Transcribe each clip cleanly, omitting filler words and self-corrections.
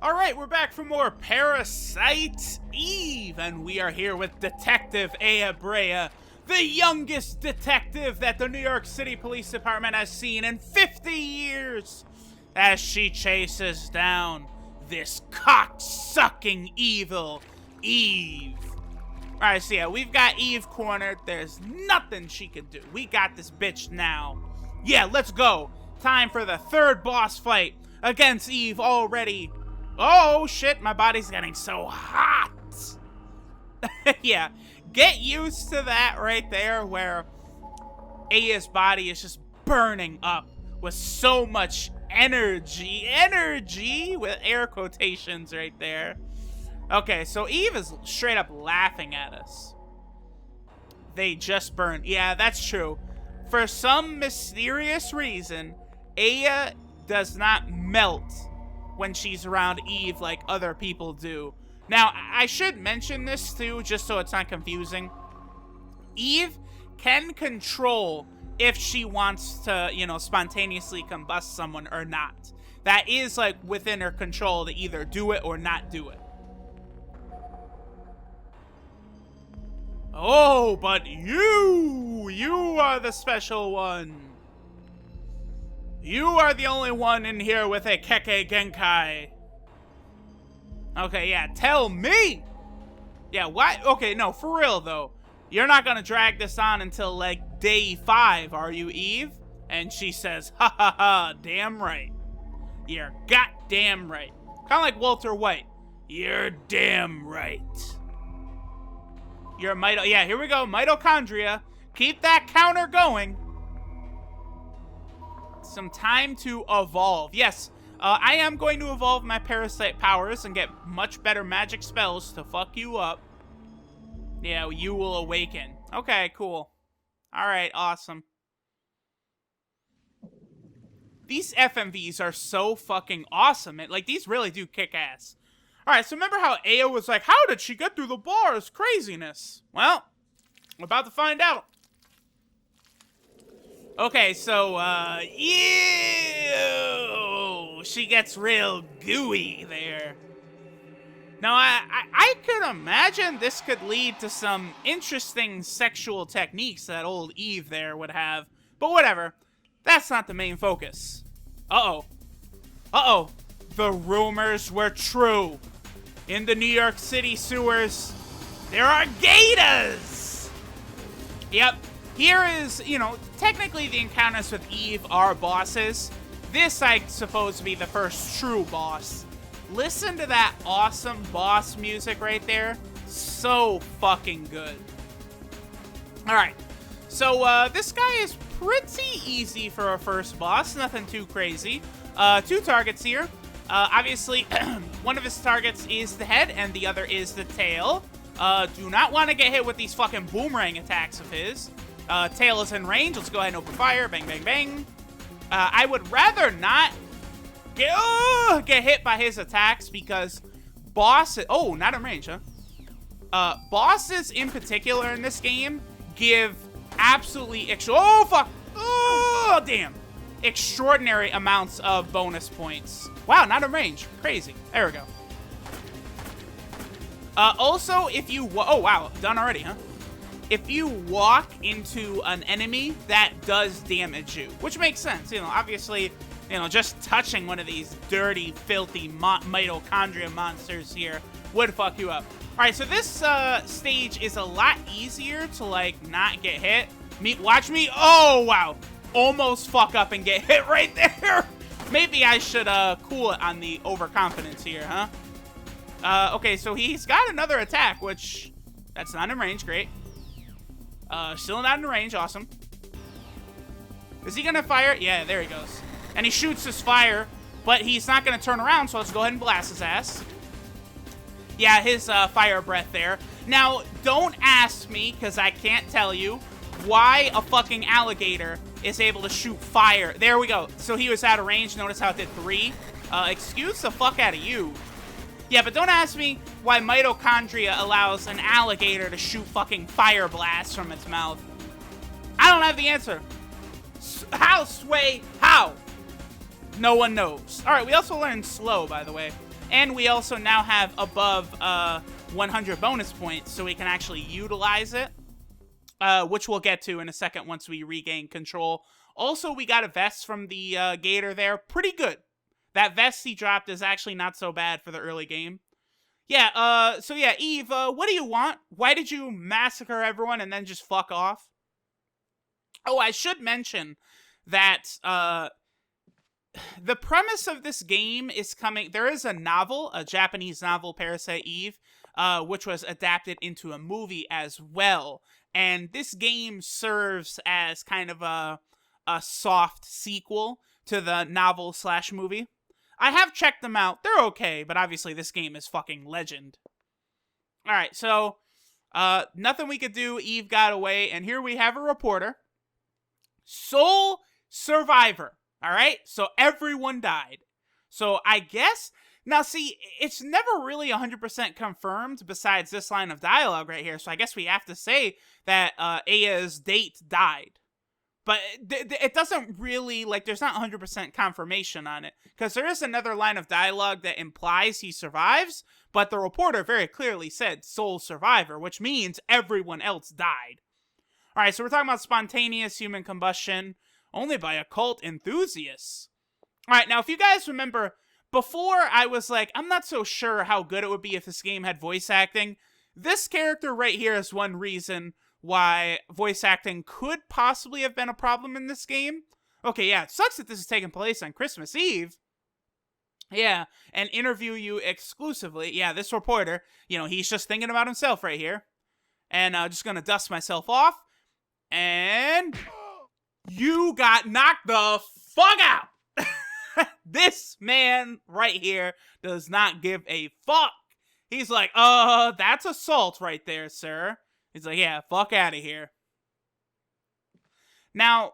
Alright, we're back for more Parasite Eve, and we are here with Detective Aya Brea, the youngest detective that the New York City Police Department has seen in 50 years, as she chases down this cock-sucking evil Eve. Alright, so yeah, we've got Eve cornered. There's nothing she can do. We got this bitch now. Yeah, let's go. Time for the third boss fight against Eve already. Oh, shit, my body's getting so hot. Yeah, get used to that right there where Aya's body is just burning up with so much energy. Energy with air quotations right there. Okay, so Eve is straight up laughing at us. They just burned. Yeah, that's true. For some mysterious reason, Aya does not melt when she's around Eve like other people do. Now, I should mention this too, just so it's not confusing. Eve can control if she wants to, you know, spontaneously combust someone or not. That is, like, within her control to either do it or not do it. Oh, but you are the special one. You are the only one in here with a Kekkei Genkai. Okay, yeah, tell me. Yeah, why? Okay, no, for real, though. You're not gonna drag this on until, like, day 5, are you, Eve? And she says, ha ha ha, damn right. You're goddamn right. Kind of like Walter White. You're damn right. You're yeah, here we go, mitochondria. Keep that counter going. Some time to evolve. Yes, I am going to evolve my parasite powers and get much better magic spells to fuck you up. Yeah, you will awaken. Okay, cool. Alright, awesome. These FMVs are so fucking awesome. Like, these really do kick ass. Alright, so remember how Aya was like, how did she get through the bars? Craziness. Well, we're about to find out. Okay, so, ew, she gets real gooey there. Now, I could imagine this could lead to some interesting sexual techniques that old Eve there would have, but whatever. That's not the main focus. Uh-oh. Uh-oh. The rumors were true. In the New York City sewers, there are gators! Yep. Here is, you know, technically the encounters with Eve are bosses. This, I suppose, to be the first true boss. Listen to that awesome boss music right there. So fucking good. Alright. So, this guy is pretty easy for a first boss. Nothing too crazy. 2 targets here. Obviously, one of his targets is the head, and the other is the tail. Do not want to get hit with these fucking boomerang attacks of his. Tail is in range. Let's go ahead and open fire. Bang, bang, bang. I would rather not get hit by his attacks because bosses... Oh, not in range, huh? Bosses in particular in this game give absolutely... Oh, fuck. Oh, damn. Extraordinary amounts of bonus points. Wow, not in range. Crazy. There we go. Also, if you... Oh, wow. Done already, huh? If you walk into an enemy, that does damage you. Which makes sense. You know, obviously, you know, just touching one of these dirty, filthy mitochondria monsters here would fuck you up. Alright, so this stage is a lot easier to, like, not get hit. Watch me. Oh, wow. Almost fuck up and get hit right there. Maybe I should cool it on the overconfidence here, huh? Okay, so he's got another attack, which that's not in range. Great. Still not in range. Awesome. Is he gonna fire? Yeah, there he goes. And he shoots his fire, but he's not gonna turn around, so let's go ahead and blast his ass. Yeah, his fire breath there. Now, don't ask me, because I can't tell you, why a fucking alligator is able to shoot fire. There we go. So he was out of range. Notice how it did 3. Excuse the fuck out of you. Yeah, but don't ask me why mitochondria allows an alligator to shoot fucking fire blasts from its mouth. I don't have the answer. How, Sway? How? No one knows. Alright, we also learned slow, by the way. And we also now have above 100 bonus points, so we can actually utilize it, which we'll get to in a second once we regain control. Also, we got a vest from the Gator there. Pretty good. That vest he dropped is actually not so bad for the early game. Yeah, so yeah, Eve, what do you want? Why did you massacre everyone and then just fuck off? Oh, I should mention that, the premise of this game is coming. There is a novel, a Japanese novel, Parasite Eve, which was adapted into a movie as well. And this game serves as kind of a soft sequel to the novel/movie. I have checked them out. They're okay, but obviously this game is fucking legend. Alright, so, nothing we could do. Eve got away, and here we have a reporter. Sole survivor. Alright? So everyone died. So I guess... Now, see, it's never really 100% confirmed besides this line of dialogue right here, so I guess we have to say that Aya's date died. But it doesn't really, like, there's not 100% confirmation on it. Because there is another line of dialogue that implies he survives, but the reporter very clearly said sole survivor, which means everyone else died. Alright, so we're talking about spontaneous human combustion only by occult enthusiasts. Alright, now if you guys remember, before I was like, I'm not so sure how good it would be if this game had voice acting. This character right here is one reason why voice acting could possibly have been a problem in this game. Okay, yeah, it sucks that this is taking place on Christmas Eve. Yeah, and interview you exclusively. Yeah, this reporter, you know, he's just thinking about himself right here. And I'm just gonna dust myself off. And you got knocked the fuck out. This man right here does not give a fuck. He's like, that's assault right there, sir. He's like, yeah, fuck out of here. Now,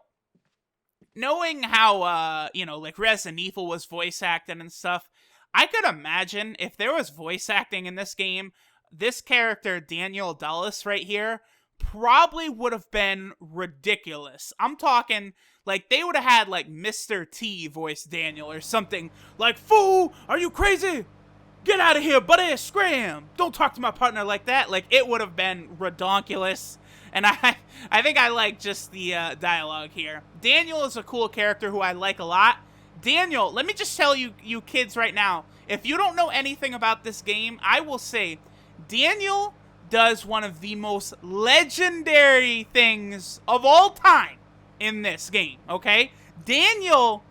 knowing how, you know, like Resident Evil was voice acted and stuff, I could imagine if there was voice acting in this game, this character, Daniel Dulles right here, probably would have been ridiculous. I'm talking, like, they would have had, like, Mr. T voice Daniel or something. Like, fool, are you crazy? Get out of here, buddy, scram! Don't talk to my partner like that. Like, it would have been redonkulous. And I think I like just the dialogue here. Daniel is a cool character who I like a lot. Daniel, let me just tell you kids right now, if you don't know anything about this game, I will say, Daniel does one of the most legendary things of all time in this game, okay? Daniel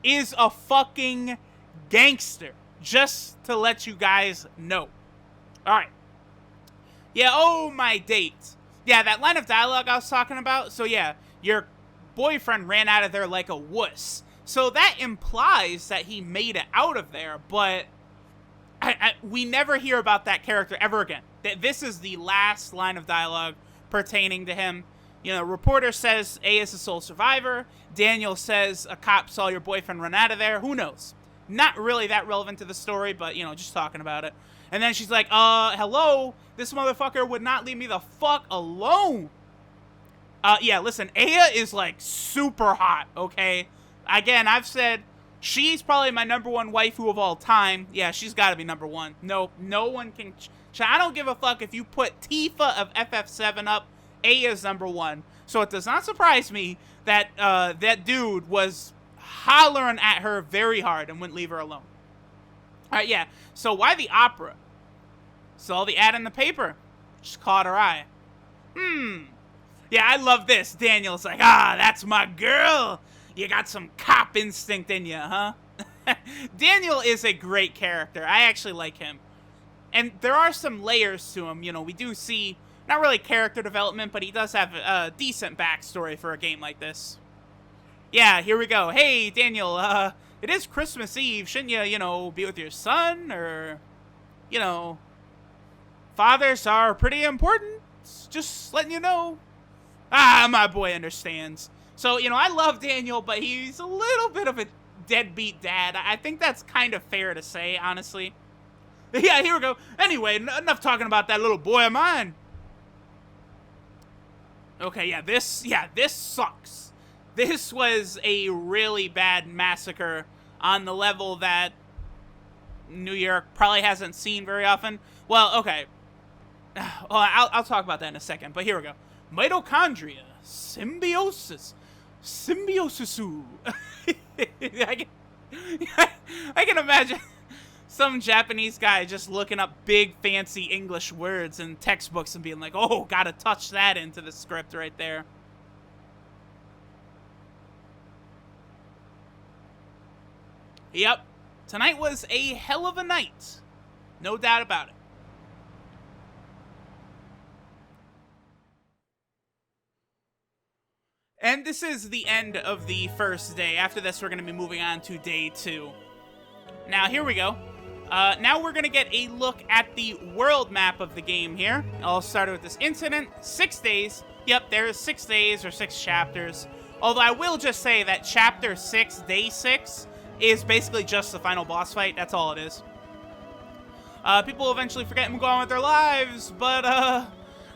is a fucking gangster. Just to let you guys know. Alright. Yeah, oh, my date. Yeah, that line of dialogue I was talking about. So, yeah, your boyfriend ran out of there like a wuss. So that implies that he made it out of there, but we never hear about that character ever again. This is the last line of dialogue pertaining to him. You know, reporter says A is the sole survivor. Daniel says a cop saw your boyfriend run out of there. Who knows? Not really that relevant to the story, but, you know, just talking about it. And then she's like, hello? This motherfucker would not leave me the fuck alone. Yeah, listen, Aya is, like, super hot, okay? Again, I've said she's probably my #1 waifu of all time. Yeah, she's got to be #1. No one can... I don't give a fuck if you put Tifa of FF7 up. Aya's #1. So it does not surprise me that that dude was hollering at her very hard and wouldn't leave her alone. Alright, yeah. So why the opera? Saw the ad in the paper. Just caught her eye. Yeah, I love this. Daniel's like, that's my girl. You got some cop instinct in you, huh? Daniel is a great character. I actually like him. And there are some layers to him. You know, we do see, not really character development, but he does have a decent backstory for a game like this. Yeah, here we go. Hey, Daniel, it is Christmas Eve. Shouldn't you, you know, be with your son? Or, you know, fathers are pretty important. Just letting you know. My boy understands. So, you know, I love Daniel, but he's a little bit of a deadbeat dad. I think that's kind of fair to say, honestly. Yeah, here we go. Anyway, enough talking about that little boy of mine. Okay, yeah, this sucks. This was a really bad massacre on the level that New York probably hasn't seen very often. Well, okay. Well, I'll talk about that in a second, but here we go. Mitochondria, symbiosis. I can imagine some Japanese guy just looking up big fancy English words in textbooks and being like, oh, gotta touch that into the script right there. Yep, tonight was a hell of a night. No doubt about it. And this is the end of the first day. After this, we're going to be moving on to day 2. Now, here we go. Now we're going to get a look at the world map of the game here. I'll start with this incident. 6 days. Yep, there's 6 days or 6 chapters. Although I will just say that chapter 6, day 6, is basically just the final boss fight. That's all it is. People will eventually forget and go on with their lives, but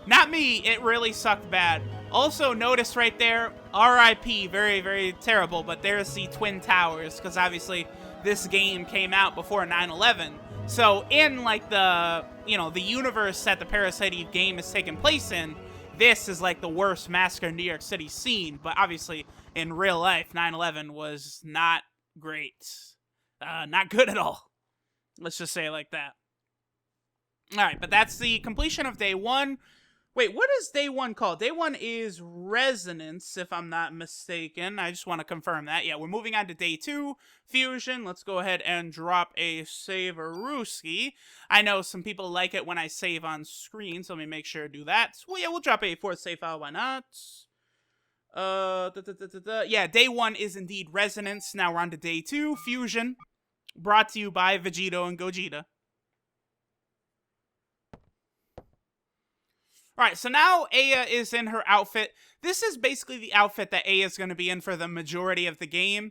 not me. It really sucked bad. Also, notice right there, RIP, very, very terrible, but there's the Twin Towers, because obviously this game came out before 9/11. So in, like, the, you know, the universe that the Parasite Eve game is taking place in, this is, like, the worst massacre New York City seen, but obviously, in real life, 9/11 was not great. Not good at all. Let's just say it like that. Alright, but that's the completion of day 1. Wait, what is day 1 called? Day 1 is Resonance, if I'm not mistaken. I just want to confirm that. Yeah, we're moving on to day 2, Fusion. Let's go ahead and drop a save-a-rooski. I know some people like it when I save on screen, so let me make sure to do that. Well, yeah, we'll drop a 4th save file, why not? Yeah, day 1 is indeed Resonance. Now we're on to day 2, Fusion. Brought to you by Vegito and Gogeta. Alright, so now Aya is in her outfit. This is basically the outfit that Aya is going to be in for the majority of the game.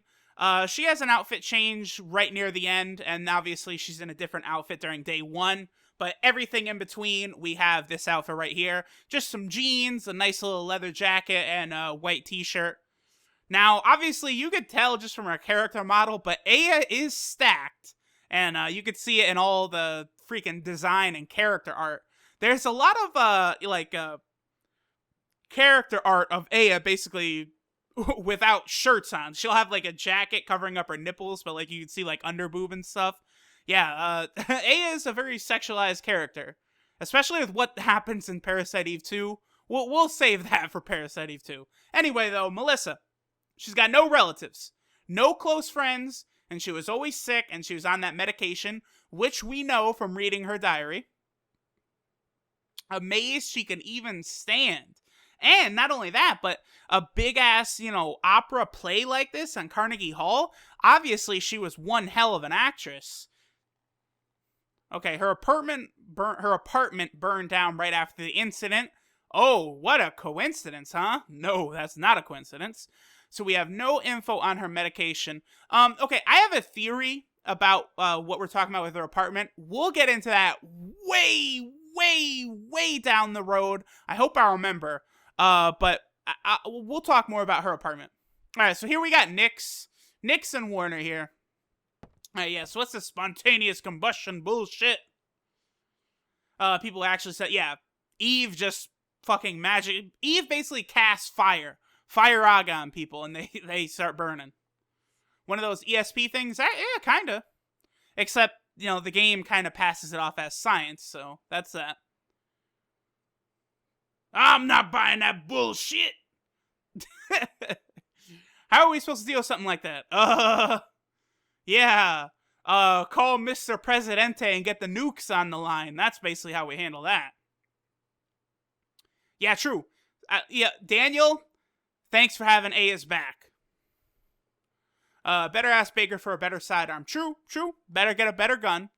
She has an outfit change right near the end, and obviously she's in a different outfit during day 1. But everything in between, we have this outfit right here. Just some jeans, a nice little leather jacket, and a white t-shirt. Now, obviously, you could tell just from her character model, but Aya is stacked. And you could see it in all the freaking design and character art. There's a lot of, character art of Aya, basically, without shirts on. She'll have, like, a jacket covering up her nipples, but, like, you can see, like, underboob and stuff. Yeah, Aya is a very sexualized character. Especially with what happens in Parasite Eve 2. We'll save that for Parasite Eve 2. Anyway, though, Melissa. She's got no relatives. No close friends. And she was always sick, and she was on that medication, which we know from reading her diary. Amazed she can even stand. And not only that, but a big-ass, opera play like this on Carnegie Hall, obviously she was one hell of an actress. Okay, her apartment burned down right after the incident. Oh, what a coincidence, huh? No, that's not a coincidence. So we have no info on her medication. Okay, I have a theory about what we're talking about with her apartment. We'll get into that way down the road. I hope I remember. But we'll talk more about her apartment. All right, so here we got Nyx and Warner here. Yeah, so what's this spontaneous combustion bullshit? People actually said, yeah, Eve just fucking magic. Eve basically casts fire aga on people, and they start burning. One of those ESP things? Yeah, kinda. Except, the game kind of passes it off as science, so that's that. I'm not buying that bullshit! How are we supposed to deal with something like that? Yeah. Call Mr. Presidente and get the nukes on the line. That's basically how we handle that. Yeah, true. Yeah, Daniel, thanks for having Aya's back. Better ask Baker for a better sidearm. True. Better get a better gun.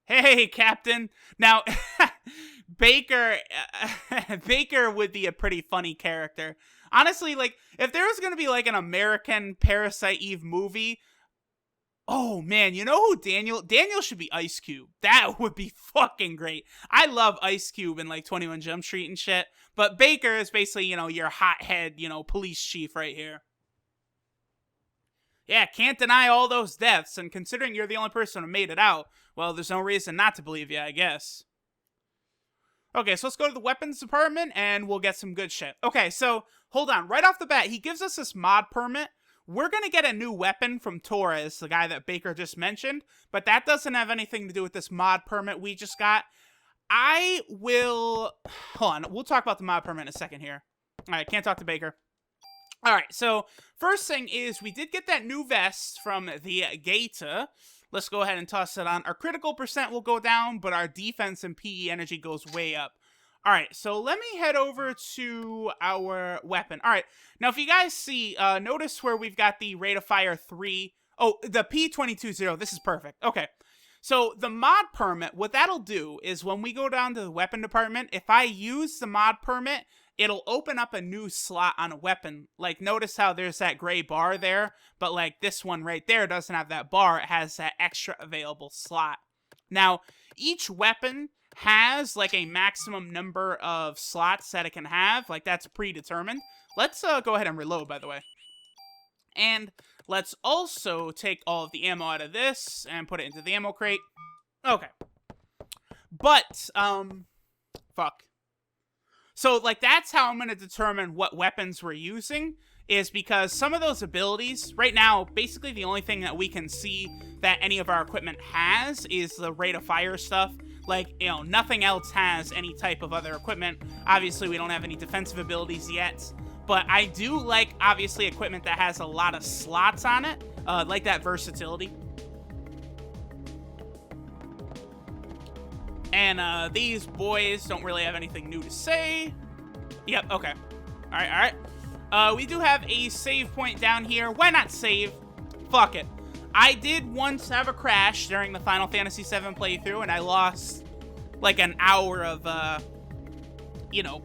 Hey, Captain. Now, Baker would be a pretty funny character. Honestly, like, if there was going to be, like, an American Parasite Eve movie, oh, man, you know who Daniel should be Ice Cube. That would be fucking great. I love Ice Cube in, like, 21 Jump Street and shit, but Baker is basically, your hothead, police chief right here. Yeah, can't deny all those deaths, and considering you're the only person who made it out, well, there's no reason not to believe you, I guess. Okay, so let's go to the weapons department, and we'll get some good shit. Okay, so, hold on. Right off the bat, he gives us this mod permit. We're gonna get a new weapon from Torres, the guy that Baker just mentioned, but that doesn't have anything to do with this mod permit we just got. I will... Hold on, we'll talk about the mod permit in a second here. Alright, can't talk to Baker. Alright, so first thing is we did get that new vest from the Gator. Let's go ahead and toss it on. Our critical percent will go down, but our defense and PE energy goes way up. Alright, so let me head over to our weapon. Alright, now if you guys see, notice where we've got the rate of fire 3. Oh, the P220. This is perfect. Okay. So the mod permit, what that'll do is when we go down to the weapon department, if I use the mod permit, it'll open up a new slot on a weapon. Like, notice how there's that gray bar there, but like this one right there doesn't have that bar. It has that extra available slot. Now, each weapon has like a maximum number of slots that it can have. Like, that's predetermined. Let's go ahead and reload, by the way. And let's also take all of the ammo out of this and put it into the ammo crate. Okay. But, fuck. So, like, that's how I'm going to determine what weapons we're using, is because some of those abilities, right now, basically the only thing that we can see that any of our equipment has is the rate of fire stuff. Like, you know, nothing else has any type of other equipment. Obviously, we don't have any defensive abilities yet. But I do like, obviously, equipment that has a lot of slots on it. Like that versatility. And these boys don't really have anything new to say. Yep, okay. Alright, alright. We do have a save point down here. Why not save? Fuck it. I did once have a crash during the Final Fantasy VII playthrough, and I lost like an hour of, you know,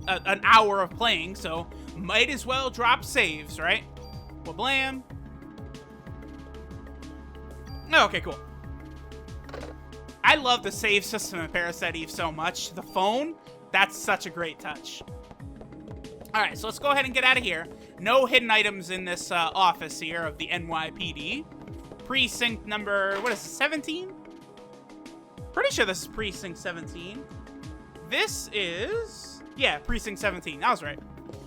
an hour of playing, so might as well drop saves, right? Well, blam. Okay, cool. I love the save system in Parasite Eve so much. The phone, that's such a great touch. Alright, so let's go ahead and get out of here. No hidden items in this office here of the NYPD. Precinct number, what is it, 17? Pretty sure this is Precinct 17. This is, yeah, Precinct 17. I was right.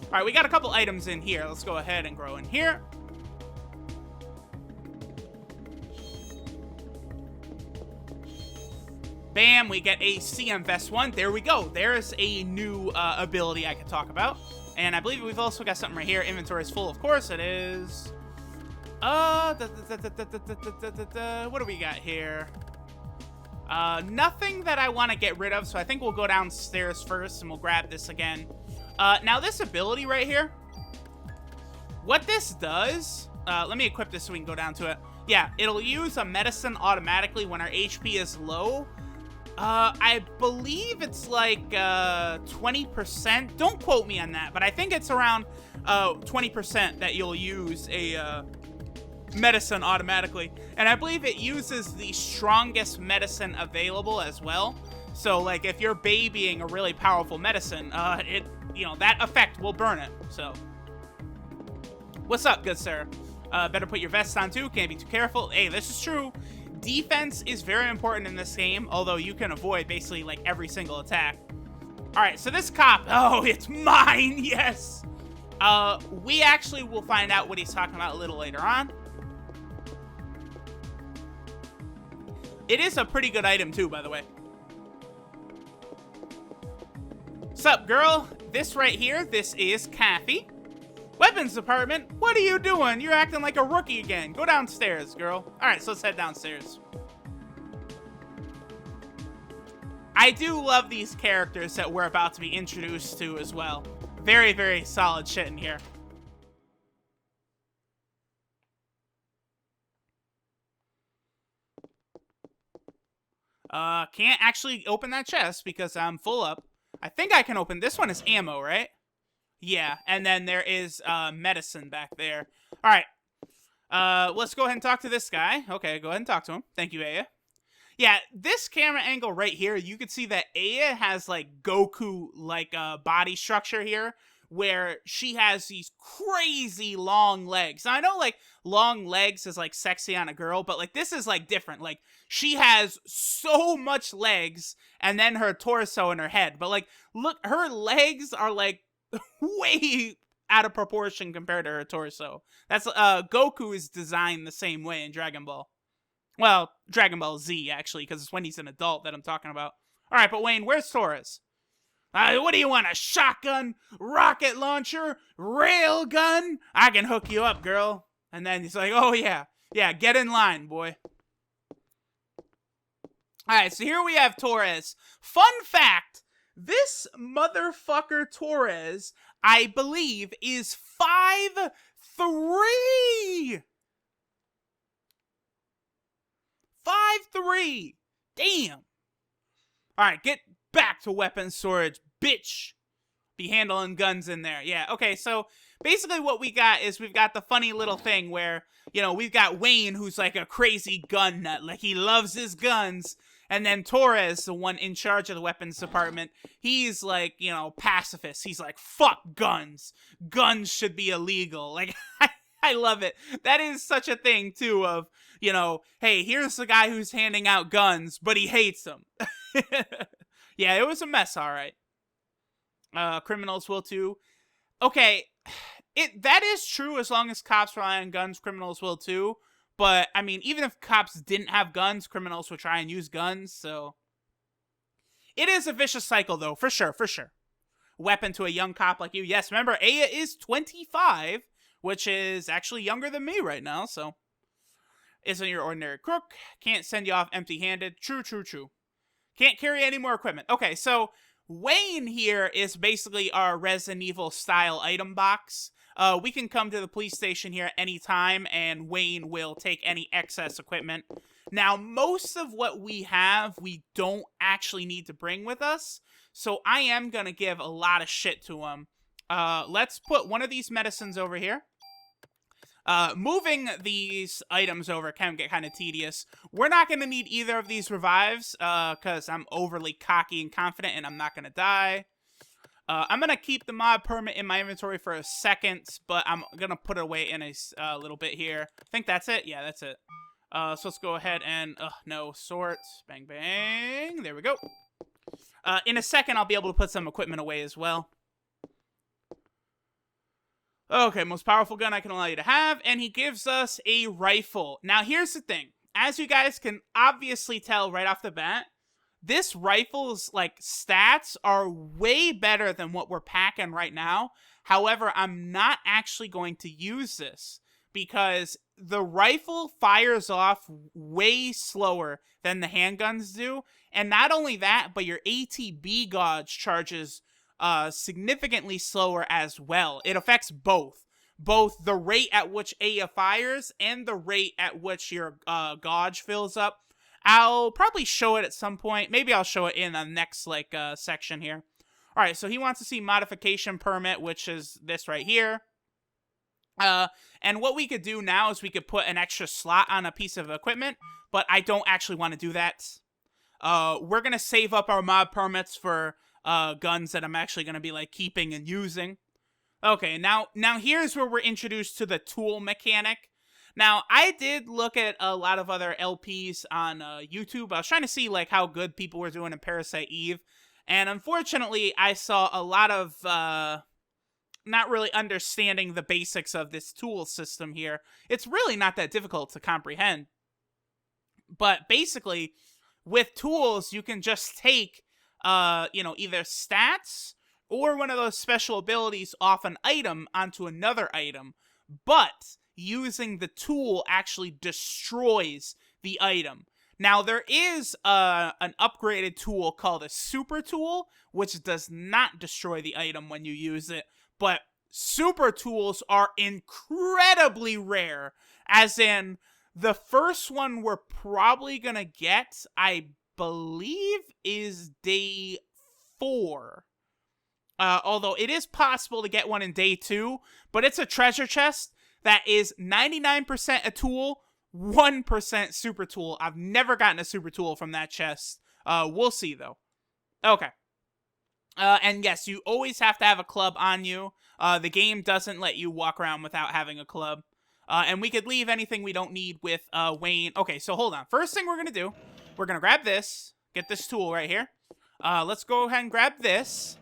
Alright, we got a couple items in here. Let's go ahead and go in here. Bam, we get a CM Vest 1. There we go. There's a new ability I could talk about. And I believe we've also got something right here. Inventory is full, of course it is. What do we got here? Nothing that I want to get rid of, so I think we'll go downstairs first and we'll grab this again. Now this ability right here, what this does, let me equip this so we can go down to it. Yeah, it'll use a medicine automatically when our HP is low. I believe it's like 20%. Don't quote me on that, but I think it's around 20% that you'll use a medicine automatically. And I believe it uses the strongest medicine available as well. So, like, if you're babying a really powerful medicine, you know, that effect will burn it. So, what's up, good sir? Better put your vest on too. Can't be too careful. Hey, this is true. Defense is very important in this game, although you can avoid basically like every single attack. All right, so this cop, oh, it's mine, yes. We actually will find out what he's talking about a little later on. It is a pretty good item too, by the way. Sup, girl? This right here, this is Kathy. Weapons department, what are you doing? You're acting like a rookie again. Go downstairs, girl. All right, so let's head downstairs. I do love these characters that we're about to be introduced to as well. Very, very solid shit in here. Can't actually open that chest because I'm full up. I think I can open, this one is ammo, right? Yeah, and then there is medicine back there. All right, let's go ahead and talk to this guy. Okay, go ahead and talk to him. Thank you, Aya. Yeah, this camera angle right here, you can see that Aya has like Goku like body structure here, where she has these crazy long legs. Now, I know, like, long legs is, like, sexy on a girl, but, like, this is, like, different. Like, she has so much legs, and then her torso and her head. But, like, look, her legs are, like, way out of proportion compared to her torso. That's, Goku is designed the same way in Dragon Ball. Well, Dragon Ball Z, actually, because it's when he's an adult that I'm talking about. All right, but Wayne, where's Torres? What do you want, a shotgun, rocket launcher, rail gun? I can hook you up, girl. And then he's like, oh, yeah. Yeah, get in line, boy. All right, so here we have Torres. Fun fact, this motherfucker Torres, I believe, is 5'3". 5'3". Damn. All right, get back to weapons storage, bitch. Be handling guns in there. Yeah, okay, so basically what we got is we've got the funny little thing where, you know, we've got Wayne, who's like a crazy gun nut. Like, he loves his guns. And then Torres, the one in charge of the weapons department, he's like, you know, pacifist. He's like, fuck guns. Guns should be illegal. Like, I love it. That is such a thing, too, of, you know, hey, here's the guy who's handing out guns, but he hates them. Yeah, it was a mess, all right. Criminals will, too. Okay, that is true as long as cops rely on guns, criminals will, too. But, I mean, even if cops didn't have guns, criminals would try and use guns, so... It is a vicious cycle, though, for sure, for sure. Weapon to a young cop like you. Yes, remember, Aya is 25, which is actually younger than me right now, so... Isn't your ordinary crook. Can't send you off empty-handed. True, true, true. Can't carry any more equipment. Okay, so Wayne here is basically our Resident Evil style item box. We can come to the police station here at any time, and Wayne will take any excess equipment. Now, most of what we have, we don't actually need to bring with us, so I am going to give a lot of shit to him. Let's put one of these medicines over here. Moving these items over can get kind of tedious. We're not going to need either of these revives, because I'm overly cocky and confident, and I'm not going to die. I'm going to keep the mod permit in my inventory for a second, but I'm going to put it away in a little bit here. I think that's it. Yeah, that's it. So let's go ahead and, no, sorts. Bang, bang. There we go. In a second, I'll be able to put some equipment away as well. Okay, most powerful gun I can allow you to have, and he gives us a rifle. Now, here's the thing. As you guys can obviously tell right off the bat, this rifle's, like, stats are way better than what we're packing right now. However, I'm not actually going to use this because the rifle fires off way slower than the handguns do. And not only that, but your ATB gauge charges significantly slower as well. It affects both the rate at which Aya fires and the rate at which your gauge fills up. I'll probably show it at some point. Maybe I'll show it in the next section here. All right, so he wants to see modification permit, which is this right here. And what we could do now is we could put an extra slot on a piece of equipment, but I don't actually want to do that. We're gonna save up our mod permits for guns that I'm actually gonna be like keeping and using. Okay, now here's where we're introduced to the tool mechanic. Now, I did look at a lot of other LPs on YouTube. I was trying to see like how good people were doing in Parasite Eve, and unfortunately, I saw a lot of not really understanding the basics of this tool system here. It's really not that difficult to comprehend. But basically, with tools, you can just take, either stats or one of those special abilities off an item onto another item. But using the tool actually destroys the item. Now, there is an upgraded tool called a super tool, which does not destroy the item when you use it. But super tools are incredibly rare, as in the first one we're probably going to get, I believe, is day 4. Although it is possible to get one in day 2, but it's a treasure chest that is 99% a tool, 1% super tool. I've never gotten a super tool from that chest. We'll see, though. Okay. And yes, you always have to have a club on you. The game doesn't let you walk around without having a club. And we could leave anything we don't need with Wayne. Okay, so hold on. First thing we're going to do, we're going to grab this. Get this tool right here. Let's go ahead and grab this.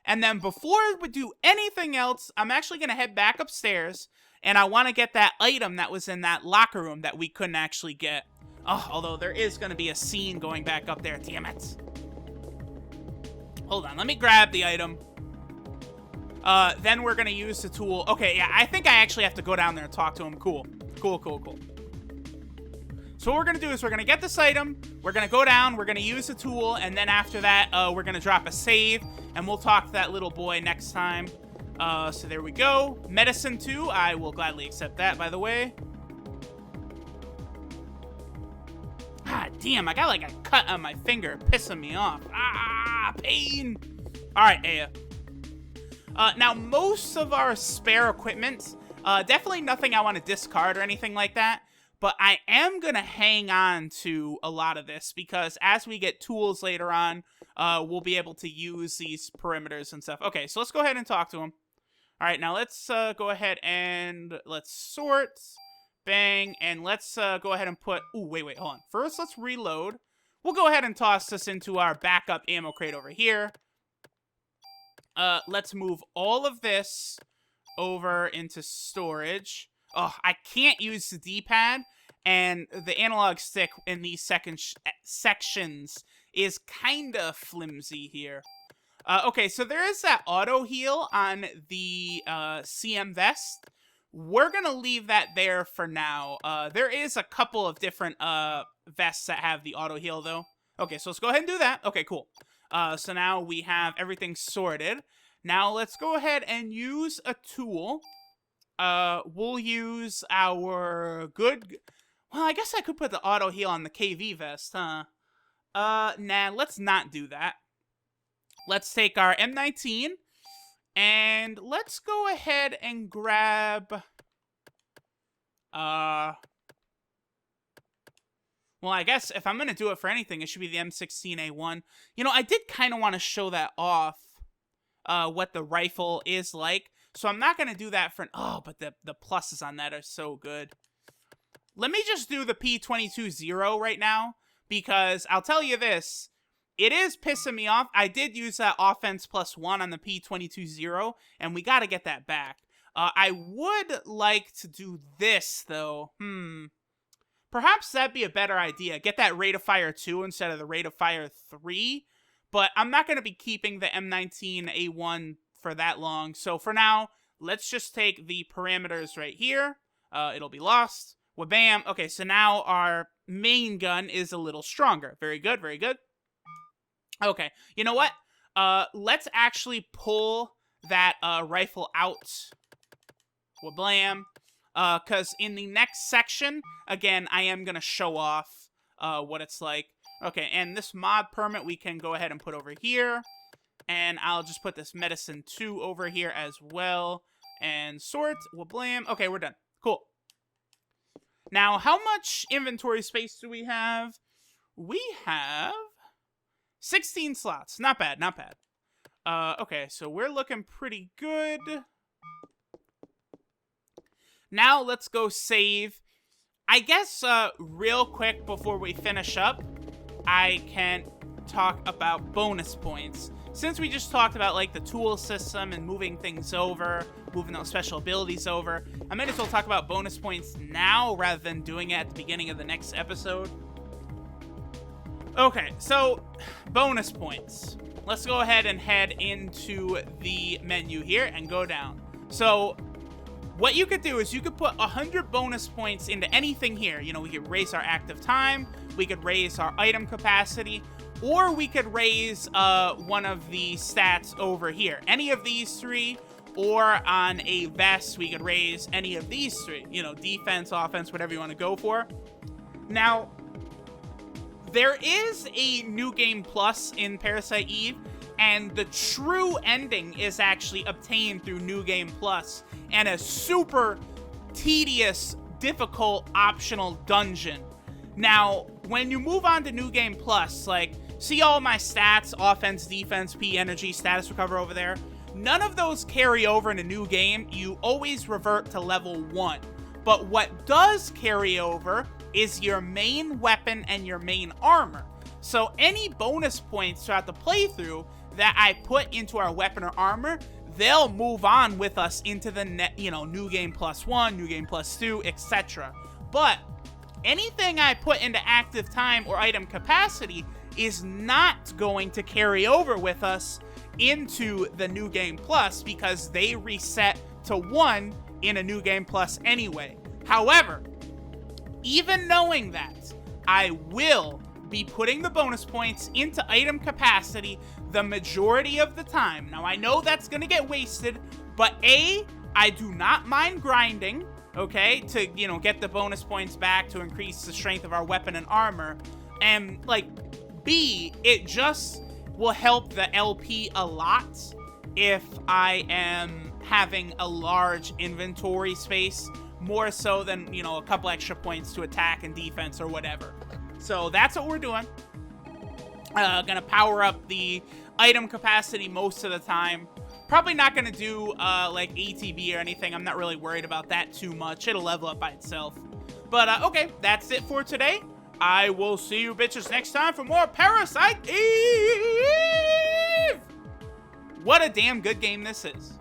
And then before we do anything else, I'm actually going to head back upstairs. And I want to get that item that was in that locker room that we couldn't actually get. Oh, although there is going to be a scene going back up there. Damn it. Hold on. Let me grab the item. Then we're going to use the tool. Okay, yeah, I think I actually have to go down there and talk to him. Cool. Cool, cool, cool. So what we're going to do is we're going to get this item. We're going to go down. We're going to use the tool. And then after that, we're going to drop a save. And we'll talk to that little boy next time. So there we go. Medicine 2. I will gladly accept that, by the way. Ah, damn. I got like a cut on my finger. Pissing me off. Ah, pain. All right, Aya. Now, most of our spare equipment, definitely nothing I want to discard or anything like that. But I am going to hang on to a lot of this because as we get tools later on, we'll be able to use these perimeters and stuff. Okay, so let's go ahead and talk to him. All right, now let's go ahead and let's sort. Bang. And let's go ahead and put... Ooh, wait, hold on. First, let's reload. We'll go ahead and toss this into our backup ammo crate over here. Let's move all of this over into storage. Oh, I can't use the D-pad, and the analog stick in these sections is kind of flimsy here. Okay, so there is that auto heal on the CM vest. We're going to leave that there for now. There is a couple of different vests that have the auto heal, though. Okay, so let's go ahead and do that. Okay, cool. So now we have everything sorted. Now let's go ahead and use a tool. We'll use our good... Well, I guess I could put the auto heal on the KV vest, huh? Nah, let's not do that. Let's take our M19, and let's go ahead and grab... Well, I guess if I'm going to do it for anything, it should be the M16A1. You know, I did kind of want to show that off, what the rifle is like. So I'm not going to do that for... Oh, but the pluses on that are so good. Let me just do the P22-0 right now, because I'll tell you this. It is pissing me off. I did use that offense +1 on the P22-0, and we got to get that back. I would like to do this, though. Perhaps that'd be a better idea. Get that rate of fire 2 instead of the rate of fire 3. But I'm not going to be keeping the M19A1 for that long. So for now, let's just take the parameters right here. It'll be lost. Wha-bam. Okay, so now our main gun is a little stronger. Very good, very good. Okay, you know what? Let's actually pull that rifle out. Wha-blam. Because in the next section, again, I am going to show off what it's like. Okay, and this mod permit we can go ahead and put over here. And I'll just put this medicine 2 over here as well. And sort. Wha-blam. Okay, we're done. Cool. Now, how much inventory space do we have? We have 16 slots. Not bad, not bad. Okay, so we're looking pretty good. Now, let's go save. I guess, real quick before we finish up, I can talk about bonus points. Since we just talked about, like, the tool system and moving things over, moving those special abilities over, I might as well talk about bonus points now rather than doing it at the beginning of the next episode. Okay, so, bonus points. Let's go ahead and head into the menu here and go down. So, what you could do is you could put 100 bonus points into anything here. You know, we could raise our active time, we could raise our item capacity, or we could raise one of the stats over here. Any of these three, or on a vest, we could raise any of these three. You know, defense, offense, whatever you want to go for. Now, there is a New Game Plus in Parasite Eve, and the true ending is actually obtained through New Game Plus and a super tedious, difficult, optional dungeon. Now, when you move on to New Game Plus, like, see all my stats, offense, defense, P, energy, status recover over there? None of those carry over in a new game. You always revert to level 1. But what does carry over is your main weapon and your main armor. So any bonus points throughout the playthrough that I put into our weapon or armor, they'll move on with us into the new game +1, new game +2, etc. But anything I put into active time or item capacity is not going to carry over with us into the new game plus, because they reset to 1 in a new game plus anyway. However, even knowing that, I will be putting the bonus points into item capacity the majority of the time. Now, I know that's going to get wasted, but A, I do not mind grinding, okay, to, get the bonus points back to increase the strength of our weapon and armor. And, B, it just will help the LP a lot if I am having a large inventory space, more so than, a couple extra points to attack and defense or whatever. So that's what we're doing. Gonna power up the item capacity most of the time. Probably not gonna do ATB or anything. I'm not really worried about that too much. It'll level up by itself. But okay, that's it for today. I will see you bitches next time for more Parasite Eve! What a damn good game this is.